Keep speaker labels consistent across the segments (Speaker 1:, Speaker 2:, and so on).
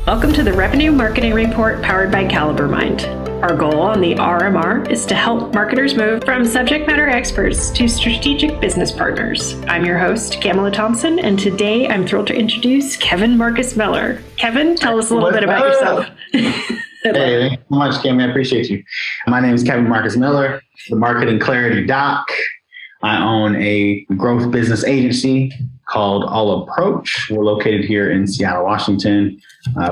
Speaker 1: Welcome to the Revenue Marketing Report powered by Calibermind. Our goal on the RMR is to help marketers move from subject matter experts to strategic business partners. I'm your host, Camela Thompson, and today I'm thrilled to introduce Kevin Marcus Miller. Kevin, tell us a little bit about yourself.
Speaker 2: Hey, thanks so much, Cami. I appreciate you. My name is Kevin Marcus Miller, the Marketing Clarity Doc. I own a growth business agency called All Approach. We're located here in Seattle, Washington.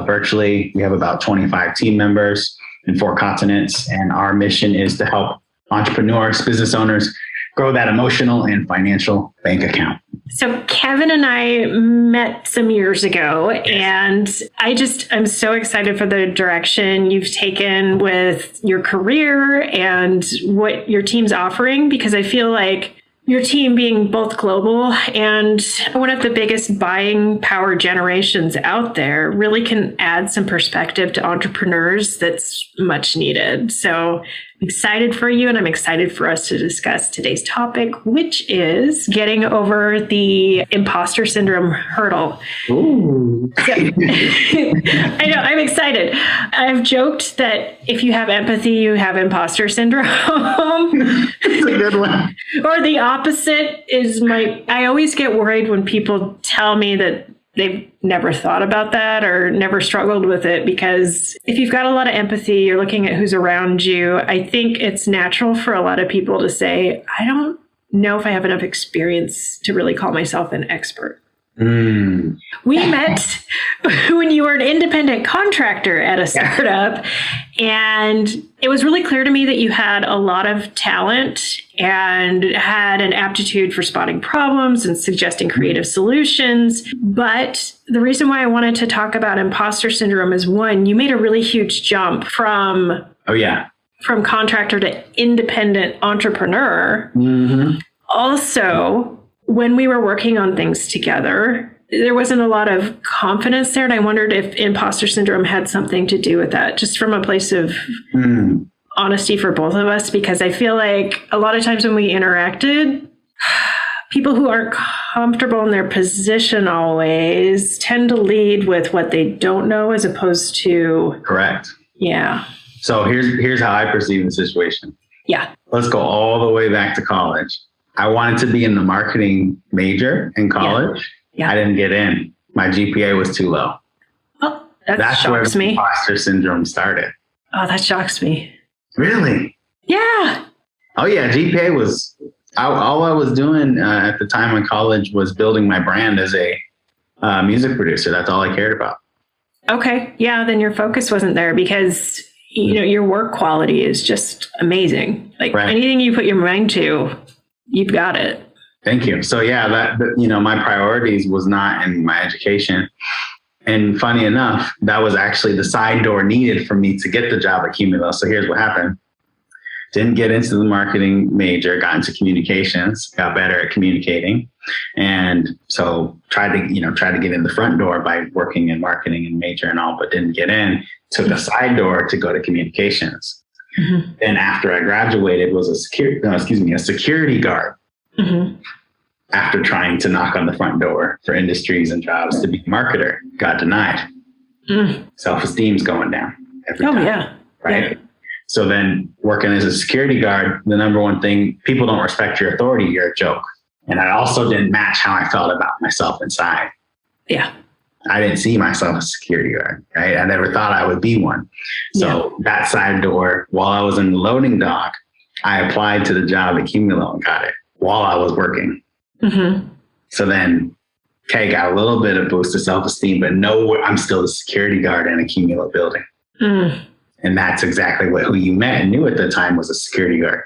Speaker 2: Virtually, we have about 25 team members in 4 continents, and our mission is to help entrepreneurs, business owners grow that emotional and financial bank account.
Speaker 1: So Kevin and I met some years ago, and I'm so excited for the direction you've taken with your career and what your team's offering, because I feel like your team being both global and one of the biggest buying power generations out there really can add some perspective to entrepreneurs that's much needed. So I'm excited for you, and I'm excited for us to discuss today's topic, which is getting over the imposter syndrome hurdle.
Speaker 2: Ooh.
Speaker 1: I know, I'm excited. I've joked that if you have empathy, you have imposter syndrome.
Speaker 2: It's a good one.
Speaker 1: Or the opposite is I always get worried when people tell me that they've never thought about that or never struggled with it, because if you've got a lot of empathy, you're looking at who's around you. I think it's natural for a lot of people to say, I don't know if I have enough experience to really call myself an expert. We met when you were an independent contractor at a startup, and it was really clear to me that you had a lot of talent and had an aptitude for spotting problems and suggesting creative solutions. But the reason why I wanted to talk about imposter syndrome is, one, you made a really huge jump from contractor to independent entrepreneur.
Speaker 2: Mm-hmm.
Speaker 1: Also, when we were working on things together, there wasn't a lot of confidence there. And I wondered if imposter syndrome had something to do with that, just from a place of honesty for both of us, because I feel like a lot of times when we interacted, people who aren't comfortable in their position always tend to lead with what they don't know as opposed to...
Speaker 2: Correct.
Speaker 1: Yeah.
Speaker 2: So here's how I perceive the situation.
Speaker 1: Yeah.
Speaker 2: Let's go all the way back to college. I wanted to be in the marketing major in college. Yeah. I didn't get in. My GPA was too low.
Speaker 1: Oh, That's shocks
Speaker 2: where
Speaker 1: me.
Speaker 2: Imposter syndrome started.
Speaker 1: Oh, that shocks me.
Speaker 2: Really?
Speaker 1: Yeah.
Speaker 2: Oh, yeah. GPA was, all I was doing at the time in college was building my brand as a music producer. That's all I cared about.
Speaker 1: Okay. Yeah. Then your focus wasn't there, because your work quality is just amazing. Like anything you put your mind to, you've got it.
Speaker 2: Thank you. So yeah, my priorities was not in my education. And funny enough, that was actually the side door needed for me to get the job at Camela. So here's what happened. Didn't get into the marketing major, got into communications, got better at communicating. And so tried to get in the front door by working in marketing and major and all, but didn't get in. Took a side door to go to communications. Mm-hmm. Then after I graduated, was a security guard. Mm-hmm. After trying to knock on the front door for industries and jobs to be a marketer, got denied. Self-esteem's going down every time.
Speaker 1: Yeah.
Speaker 2: Right.
Speaker 1: Yeah.
Speaker 2: So then working as a security guard, the number one thing, people don't respect your authority. You're a joke. And I also didn't match how I felt about myself inside.
Speaker 1: Yeah.
Speaker 2: I didn't see myself as a security guard, right? I never thought I would be one. So that side door, while I was in the loading dock, I applied to the job at Camela and got it while I was working. Mm-hmm. So then, got a little bit of boost of self-esteem, but no, I'm still the security guard in a Camela building. And that's exactly who you met and knew at the time was a security guard.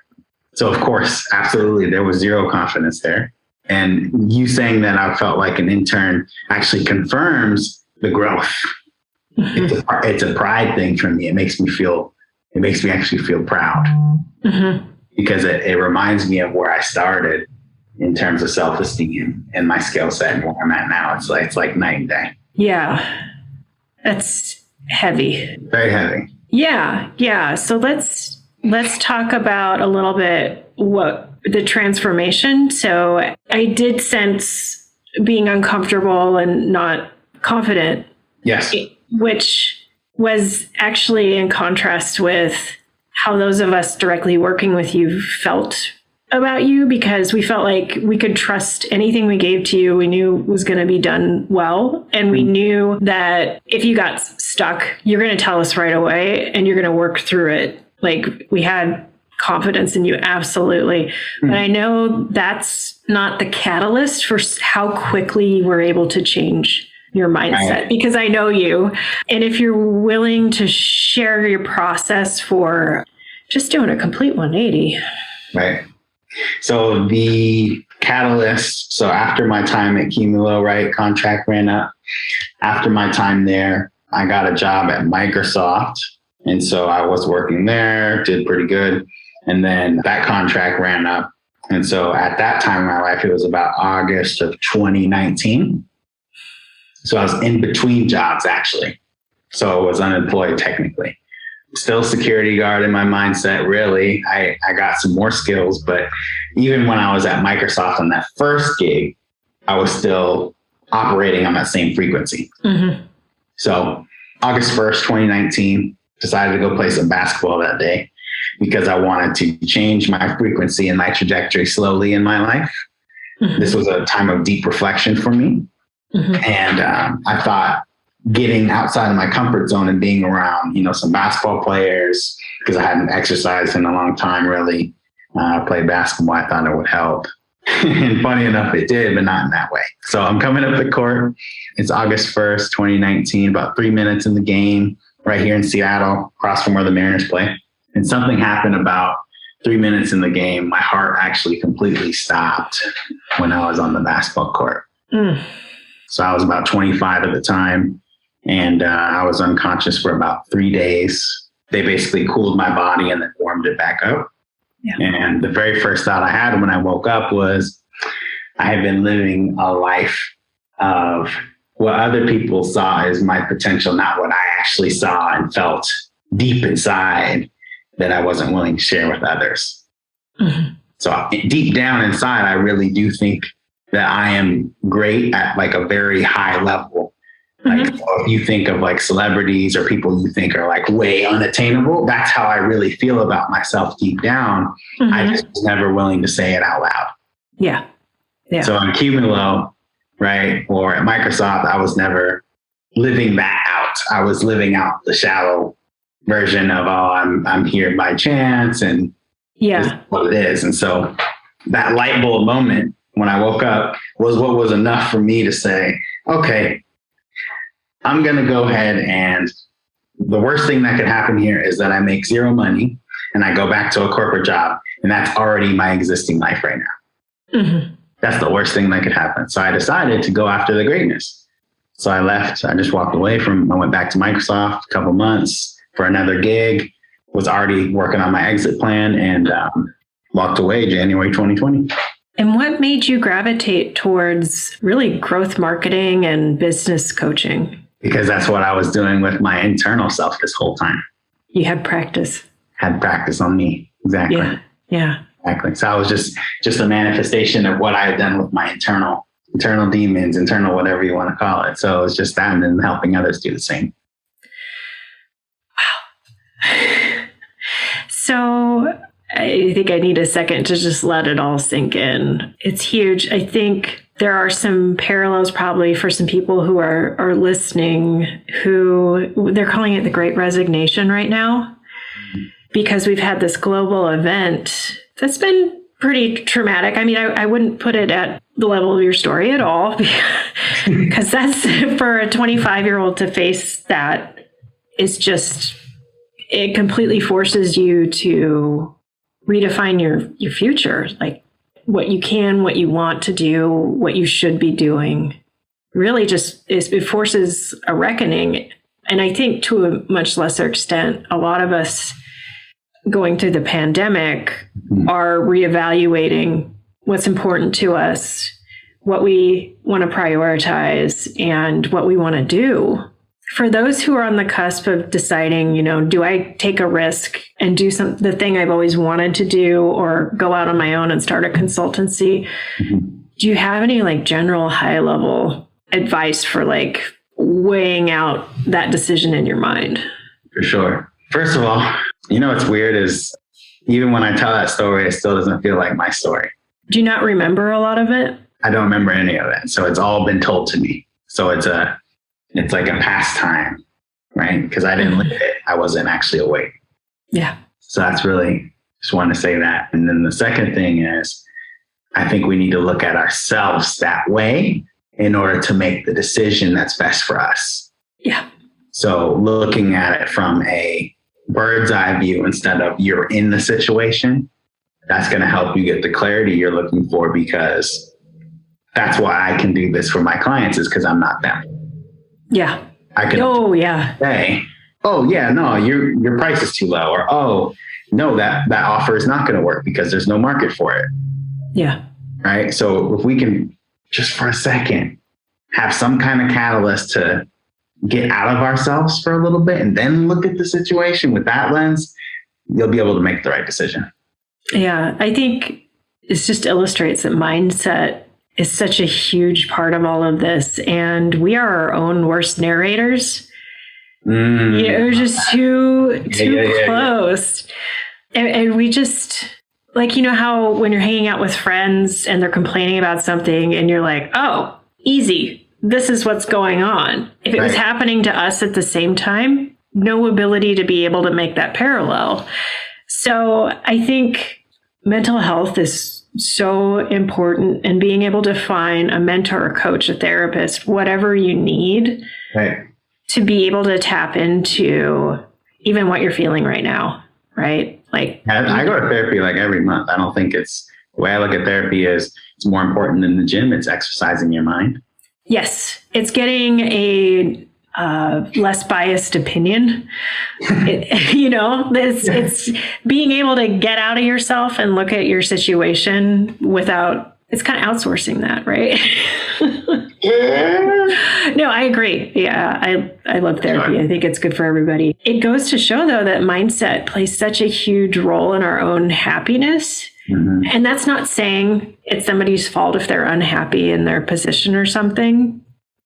Speaker 2: So of course, absolutely, there was zero confidence there. And you saying that I felt like an intern actually confirms the growth. Mm-hmm. It's a pride thing for me. It makes me actually feel proud. Mm-hmm. Because it reminds me of where I started in terms of self-esteem and my skill set and where I'm at now. It's like night and day.
Speaker 1: Yeah. That's heavy.
Speaker 2: Very heavy.
Speaker 1: Yeah. Yeah. So let's talk about a little bit what the transformation. So I did sense being uncomfortable and not confident
Speaker 2: Yes.
Speaker 1: Which was actually in contrast with how those of us directly working with you felt about you, because we felt like we could trust anything we gave to you. We knew was going to be done well. And we knew that if you got stuck, you're going to tell us right away and you're going to work through it. Like, we had confidence in you. Absolutely. But I know that's not the catalyst for how quickly you were able to change your mindset, because I know you. And if you're willing to share your process for just doing a complete 180.
Speaker 2: Right. So the catalyst, so after my time at Camela, right, contract ran up. After my time there, I got a job at Microsoft. And so I was working there, did pretty good. And then that contract ran up. And so at that time in my life, it was about August of 2019. So I was in between jobs, actually. So I was unemployed technically. Still security guard in my mindset, really. I got some more skills, but even when I was at Microsoft on that first gig, I was still operating on that same frequency. Mm-hmm. So August 1st, 2019, decided to go play some basketball that day because I wanted to change my frequency and my trajectory slowly in my life. Mm-hmm. This was a time of deep reflection for me. Mm-hmm. And I thought getting outside of my comfort zone and being around, some basketball players, because I hadn't exercised in a long time, really played basketball. I thought it would help. And funny enough, it did, but not in that way. So I'm coming up the court. It's August 1st, 2019, about 3 minutes in the game right here in Seattle, across from where the Mariners play. And something happened about 3 minutes in the game. My heart actually completely stopped when I was on the basketball court. Mm. So I was about 25 at the time, and I was unconscious for about 3 days. They basically cooled my body and then warmed it back up. Yeah. And the very first thought I had when I woke up was I had been living a life of what other people saw as my potential, not what I actually saw and felt deep inside that I wasn't willing to share with others. Mm-hmm. So deep down inside, I really do think that I am great at like a very high level. Like, mm-hmm. If you think of like celebrities or people you think are like way unattainable, that's how I really feel about myself deep down. Mm-hmm. I just was never willing to say it out loud.
Speaker 1: Yeah. Yeah.
Speaker 2: So on Camela, right, or at Microsoft, I was never living that out. I was living out the shallow version of, I'm here by chance and this is what it is. And so that light bulb moment when I woke up was what was enough for me to say, okay, I'm going to go ahead, and the worst thing that could happen here is that I make zero money and I go back to a corporate job, and that's already my existing life right now. Mm-hmm. That's the worst thing that could happen. So I decided to go after the greatness. So I left. I just walked away I went back to Microsoft a couple months for another gig, was already working on my exit plan, and walked away January 2020.
Speaker 1: And what made you gravitate towards really growth marketing and business coaching?
Speaker 2: Because that's what I was doing with my internal self this whole time.
Speaker 1: You had practice.
Speaker 2: Had practice on me. Exactly.
Speaker 1: Yeah.
Speaker 2: Exactly. So I was just a manifestation of what I had done with my internal demons, internal whatever you want to call it. So it's just that, and then helping others do the same.
Speaker 1: Wow. So I think I need a second to just let it all sink in. It's huge. I think there are some parallels probably for some people who are listening who they're calling it the Great Resignation right now, because we've had this global event that's been pretty traumatic. I mean, I wouldn't put it at the level of your story at all, because that's for a 25-year-old to face that is just, it completely forces you to redefine your future, like what you can, what you want to do, what you should be doing. Really just it forces a reckoning. And I think to a much lesser extent, a lot of us going through the pandemic are reevaluating what's important to us, what we want to prioritize, and what we want to do. For those who are on the cusp of deciding, do I take a risk and do the thing I've always wanted to do, or go out on my own and start a consultancy? Mm-hmm. Do you have any like general high level advice for like weighing out that decision in your mind?
Speaker 2: For sure. First of all, what's weird is even when I tell that story, it still doesn't feel like my story.
Speaker 1: Do you not remember a lot of it?
Speaker 2: I don't remember any of it. So it's all been told to me. So it's like a pastime, right? Because I didn't live it. I wasn't actually awake.
Speaker 1: Yeah.
Speaker 2: So that's really, just want to say that. And then the second thing is, I think we need to look at ourselves that way in order to make the decision that's best for us.
Speaker 1: Yeah.
Speaker 2: So looking at it from a bird's eye view instead of you're in the situation, that's going to help you get the clarity you're looking for, because that's why I can do this for my clients, is because I'm not them.
Speaker 1: Yeah.
Speaker 2: I can say, oh yeah, no, your price is too low, or oh no, that offer is not going to work because there's no market for it.
Speaker 1: Yeah.
Speaker 2: Right. So if we can just for a second have some kind of catalyst to get out of ourselves for a little bit and then look at the situation with that lens, you'll be able to make the right decision.
Speaker 1: Yeah. I think it just illustrates that mindset is such a huge part of all of this. And we are our own worst narrators. We're just too close. Yeah. And we just, like, how when you're hanging out with friends and they're complaining about something and you're like, oh, easy, this is what's going on. If it was happening to us at the same time, no ability to be able to make that parallel. So I think mental health is so important, and being able to find a mentor, a coach, a therapist, whatever you need to be able to tap into even what you're feeling right now. Right. Like
Speaker 2: I go to therapy like every month. I don't think the way I look at therapy is it's more important than the gym. It's exercising your mind.
Speaker 1: Yes. It's getting a less biased opinion. It's being able to get out of yourself and look at your situation without, it's kind of outsourcing that, right? No, I agree. Yeah, I love therapy. I think it's good for everybody. It goes to show, though, that mindset plays such a huge role in our own happiness. Mm-hmm. And that's not saying it's somebody's fault if they're unhappy in their position or something,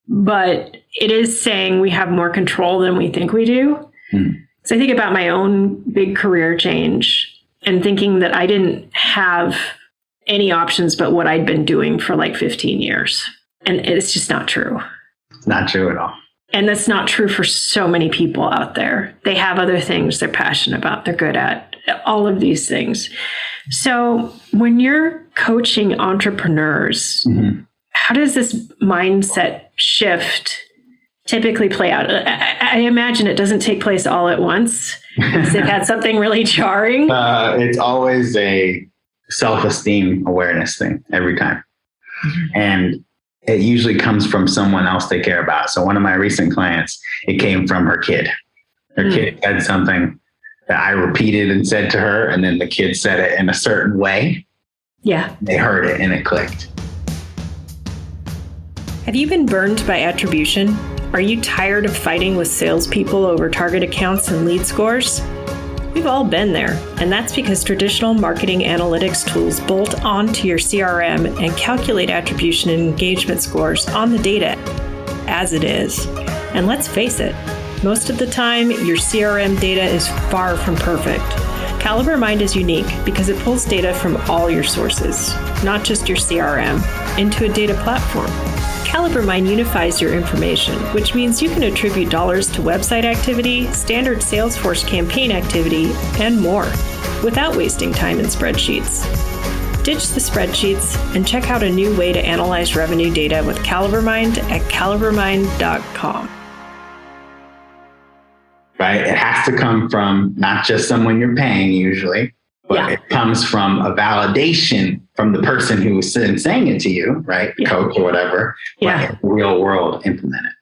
Speaker 1: but it is saying we have more control than we think we do. Mm. So I think about my own big career change and thinking that I didn't have any options but what I'd been doing for like 15 years. And it's just not true.
Speaker 2: It's not true at all.
Speaker 1: And that's not true for so many people out there. They have other things they're passionate about, they're good at, all of these things. So when you're coaching entrepreneurs, how does this mindset shift typically play out? I imagine it doesn't take place all at once. They've had something really jarring.
Speaker 2: It's always a self-esteem awareness thing every time. And it usually comes from someone else they care about. So one of my recent clients, it came from her kid. Her kid said something that I repeated and said to her, and then the kid said it in a certain way.
Speaker 1: Yeah.
Speaker 2: They heard it and it clicked.
Speaker 1: Have you been burned by attribution? Are you tired of fighting with salespeople over target accounts and lead scores? We've all been there, and that's because traditional marketing analytics tools bolt onto your CRM and calculate attribution and engagement scores on the data as it is. And let's face it, most of the time, your CRM data is far from perfect. Calibermind is unique because it pulls data from all your sources, not just your CRM, into a data platform. Calibermind unifies your information, which means you can attribute dollars to website activity, standard Salesforce campaign activity, and more, without wasting time in spreadsheets. Ditch the spreadsheets and check out a new way to analyze revenue data with Calibermind at calibermind.com.
Speaker 2: Right? It has to come from not just someone you're paying usually, but it comes from a validation from the person who was saying it to you, right? The coach or whatever. Like real world implement it.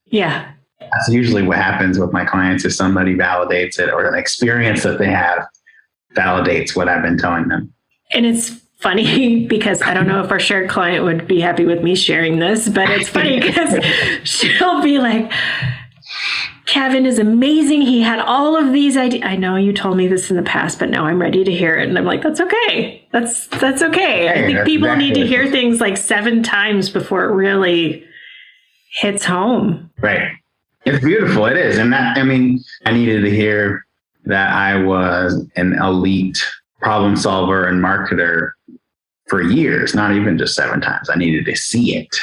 Speaker 1: Yeah.
Speaker 2: That's usually what happens with my clients is somebody validates it, or an experience that they have validates what I've been telling them.
Speaker 1: And it's funny because I don't know if our shared client would be happy with me sharing this, but it's funny because she'll be like, Kevin is amazing. He had all of these ideas. I know you told me this in the past, but now I'm ready to hear it. And I'm like, that's okay. That's okay. I think people need to hear things like 7 times before it really hits home.
Speaker 2: Right. It's beautiful. It is. And that, I mean, I needed to hear that I was an elite problem solver and marketer for years, not even just 7 times. I needed to see it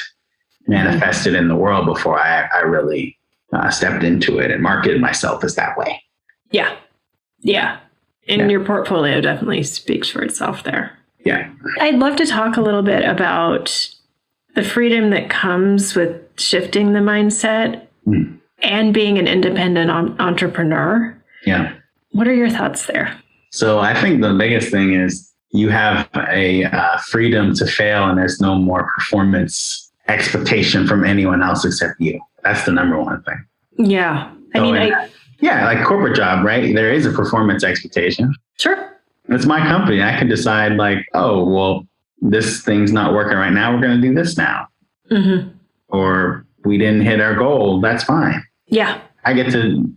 Speaker 2: manifested in the world before I really stepped into it and marketed myself as that way.
Speaker 1: Yeah. Yeah. And your portfolio definitely speaks for itself there.
Speaker 2: Yeah.
Speaker 1: I'd love to talk a little bit about the freedom that comes with shifting the mindset and being an independent entrepreneur.
Speaker 2: Yeah.
Speaker 1: What are your thoughts there?
Speaker 2: So I think the biggest thing is you have a freedom to fail, and there's no more performance expectation from anyone else except you. That's the number one thing.
Speaker 1: Yeah.
Speaker 2: Yeah, like corporate job, right? There is a performance expectation.
Speaker 1: Sure.
Speaker 2: It's my company. I can decide like, oh, well, this thing's not working right now. We're going to do this now. Mm-hmm. Or we didn't hit our goal. That's fine.
Speaker 1: Yeah.
Speaker 2: I get to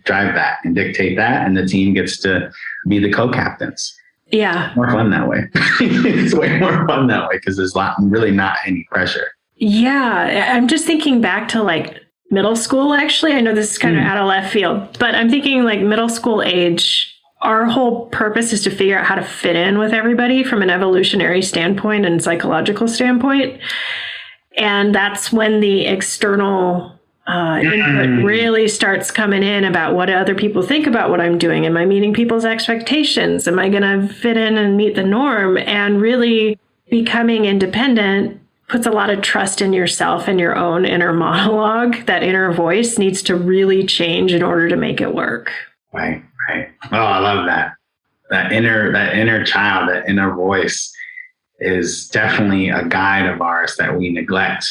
Speaker 2: drive that and dictate that. And the team gets to be the co-captains.
Speaker 1: Yeah.
Speaker 2: More fun that way. It's way more fun that way because there's really not any pressure.
Speaker 1: Yeah. I'm just thinking back to like middle school, actually. I know this is kind of out of left field, but I'm thinking like middle school age, our whole purpose is to figure out how to fit in with everybody from an evolutionary standpoint and psychological standpoint. And that's when the external input really starts coming in about what other people think about what I'm doing. Am I meeting people's expectations? Am I going to fit in and meet the norm? And really becoming independent puts a lot of trust in yourself and your own inner monologue. That inner voice needs to really change in order to make it work.
Speaker 2: Right. Oh, I love that. That inner child, that inner voice is definitely a guide of ours that we neglect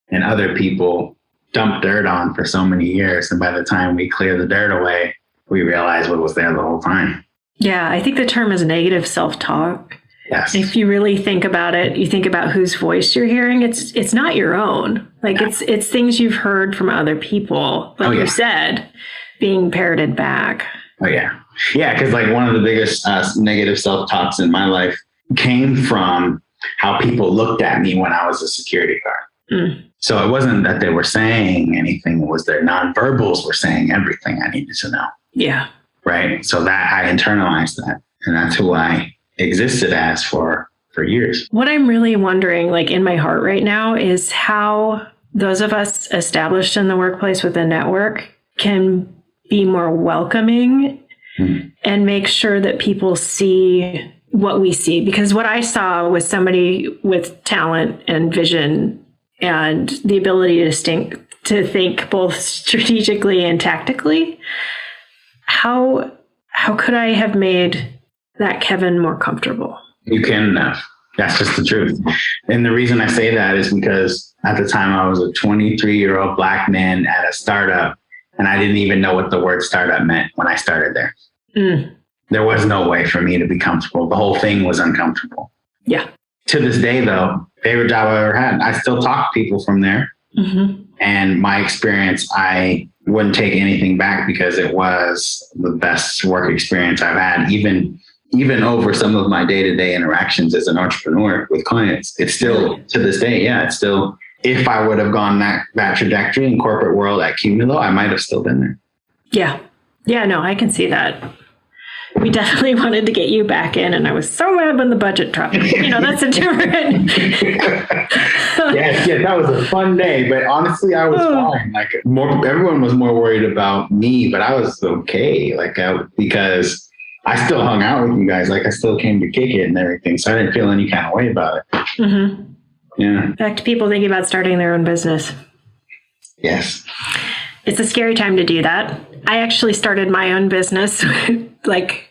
Speaker 2: and other people dump dirt on for so many years. And by the time we clear the dirt away, we realize what was there the whole time.
Speaker 1: Yeah, I think the term is negative self-talk.
Speaker 2: Yes.
Speaker 1: If you really think about it, you think about whose voice you're hearing, it's not your own. Like it's things you've heard from other people, like you said, being parroted back.
Speaker 2: Oh, yeah. Yeah, because like one of the biggest negative self-talks in my life came from how people looked at me when I was a security guard. So it wasn't that they were saying anything, it was their nonverbals were saying everything I needed to know. Yeah. Right. So that I internalized that. And that's who I existed as for years.
Speaker 1: What I'm really wondering, like in my heart right now, is how those of us established in the workplace with a network can be more welcoming and make sure that people see what we see. Because what I saw was somebody with talent and vision and the ability to think both strategically and tactically. How could I have made that Kevin more comfortable?
Speaker 2: You can enough. That's just the truth. And the reason I say that is because at the time I was a 23-year-old Black man at a startup, and I didn't even know what the word startup meant when I started there. There was no way for me to be comfortable. The whole thing was uncomfortable. Yeah. To this day, though, favorite job I ever had. I still talk to people from there. And my experience, I wouldn't take anything back because it was the best work experience I've had, even over some of my day-to-day interactions as an entrepreneur with clients. It's still, to this day, it's still, if I would have gone that trajectory in corporate world at Cumulo, I might have still been there. Yeah.
Speaker 1: Yeah, no, I can see that. We definitely wanted to get you back in, and I was so mad when the budget dropped. That's a different.
Speaker 2: Yes, that was a fun day, but honestly, I was fine. Like everyone was more worried about me, but I was okay. Because I still hung out with you guys. Like I still came to kick it and everything, so I didn't feel any kind of way about it. Yeah.
Speaker 1: Back to people thinking about starting their own business.
Speaker 2: Yes.
Speaker 1: It's a scary time to do that. I actually started my own business like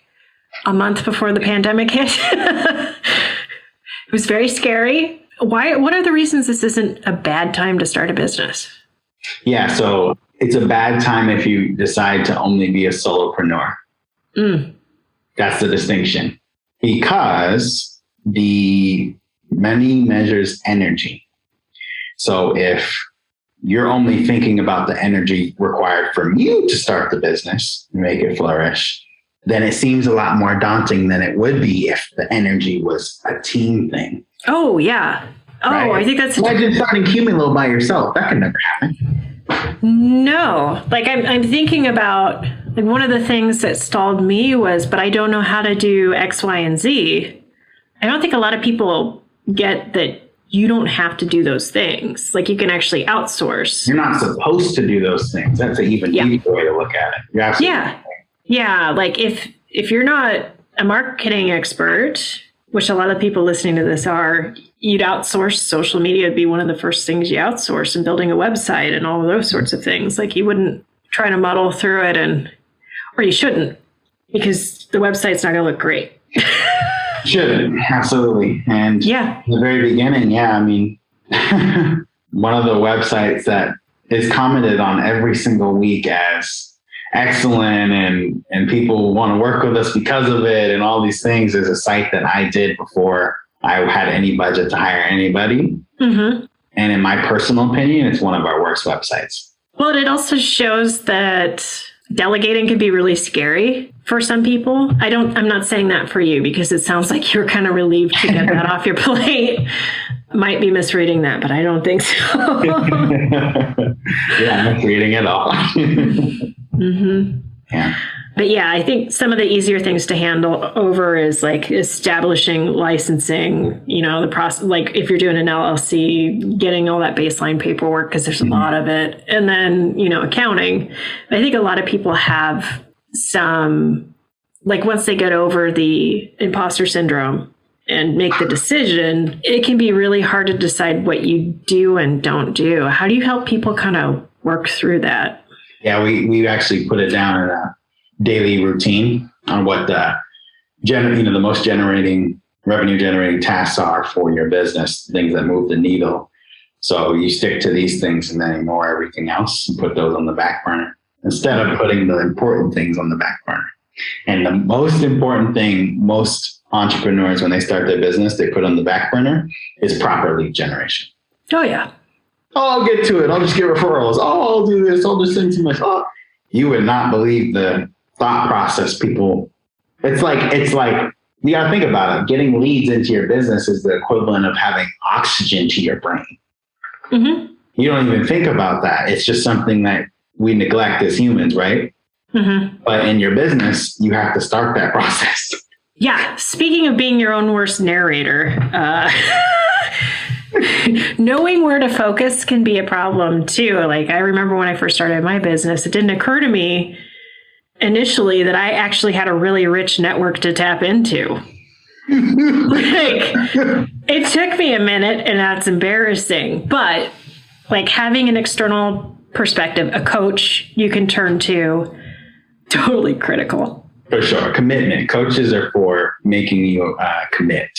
Speaker 1: a month before the pandemic hit. It was very scary. What are the reasons this isn't a bad time to start a business?
Speaker 2: Yeah, so it's a bad time if you decide to only be a solopreneur. That's the distinction. Because the money measures energy. So if you're only thinking about the energy required from you to start the business and make it flourish, then it seems a lot more daunting than it would be if the energy was a team thing.
Speaker 1: Oh, yeah. Oh,
Speaker 2: right?
Speaker 1: I think that's
Speaker 2: Imagine starting Cumulo by yourself. That could never happen.
Speaker 1: No. Like I'm thinking about, like, one of the things that stalled me was, but I don't know how to do X, Y, and Z. I don't think a lot of people get that you don't have to do those things. Like, you can actually outsource.
Speaker 2: You're not supposed to do those things. That's an even easier way to look at it. You're absolutely right.
Speaker 1: Yeah. Like, if you're not a marketing expert, which a lot of people listening to this are, you'd outsource. Social media would be one of the first things you outsource, and building a website and all of those sorts of things. Like, you wouldn't try to muddle through it, or you shouldn't, because the website's not going to look great.
Speaker 2: Shouldn't, absolutely. And in the very beginning, I mean, one of the websites that is commented on every single week as excellent and people want to work with us because of it and all these things is a site that I did before I had any budget to hire anybody. Mm-hmm. And in my personal opinion, it's one of our worst websites.
Speaker 1: Well, it also shows that delegating can be really scary for some people. I'm not saying that for you, because it sounds like you're kind of relieved to get that off your plate. Might be misreading that, but I don't think so.
Speaker 2: I'm misreading it all.
Speaker 1: Mm-hmm.
Speaker 2: Yeah.
Speaker 1: But I think some of the easier things to handle over is like establishing licensing, the process, like if you're doing an LLC, getting all that baseline paperwork, because there's a lot of it. And then, accounting. I think a lot of people have some, like, once they get over the imposter syndrome and make the decision, it can be really hard to decide what you do and don't do. How do you help people kind of work through that?
Speaker 2: Yeah, we actually put it down in a daily routine on what the most revenue generating tasks are for your business, things that move the needle. So you stick to these things and then ignore everything else and put those on the back burner instead of putting the important things on the back burner. And the most important thing most entrepreneurs, when they start their business, they put on the back burner is proper lead generation.
Speaker 1: Oh, yeah.
Speaker 2: Oh, I'll get to it. I'll just get referrals. Oh, I'll do this. I'll just send to myself. You would not believe the thought process people. It's like you got to think about it. Getting leads into your business is the equivalent of having oxygen to your brain. Mm-hmm. You don't even think about that. It's just something that we neglect as humans, right? Mm-hmm. But in your business, you have to start that process.
Speaker 1: Yeah. Speaking of being your own worst narrator, knowing where to focus can be a problem too. Like, I remember when I first started my business, it didn't occur to me initially that I actually had a really rich network to tap into. Like, it took me a minute, and that's embarrassing. But like, having an external perspective, a coach you can turn to, totally critical.
Speaker 2: For sure. Commitment. Coaches are for making you commit.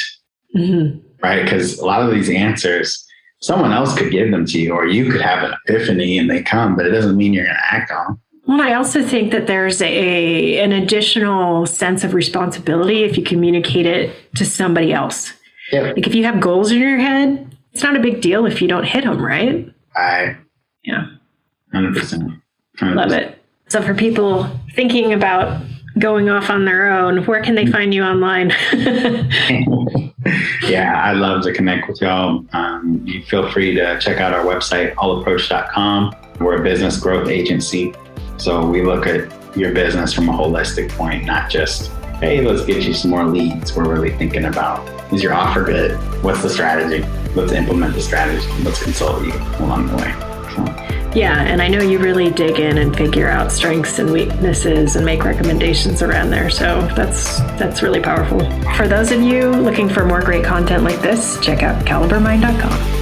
Speaker 2: Mm-hmm. Right? Because a lot of these answers, someone else could give them to you, or you could have an epiphany and they come, but it doesn't mean you're going to act on them.
Speaker 1: Well, I also think that there's an additional sense of responsibility if you communicate it to somebody else.
Speaker 2: Yep.
Speaker 1: Like, if you have goals in your head, it's not a big deal if you don't hit them, right? Yeah.
Speaker 2: 100%.
Speaker 1: Love it. So for people thinking about going off on their own, where can they find you online?
Speaker 2: Yeah, I'd love to connect with y'all. You feel free to check out our website, allapproach.com. We're a business growth agency. So we look at your business from a holistic point, not just, hey, let's get you some more leads. We're really thinking about, is your offer good? What's the strategy? Let's implement the strategy. Let's consult you along the way.
Speaker 1: Yeah, and I know you really dig in and figure out strengths and weaknesses and make recommendations around there. So that's really powerful. For those of you looking for more great content like this, check out Calibermind.com.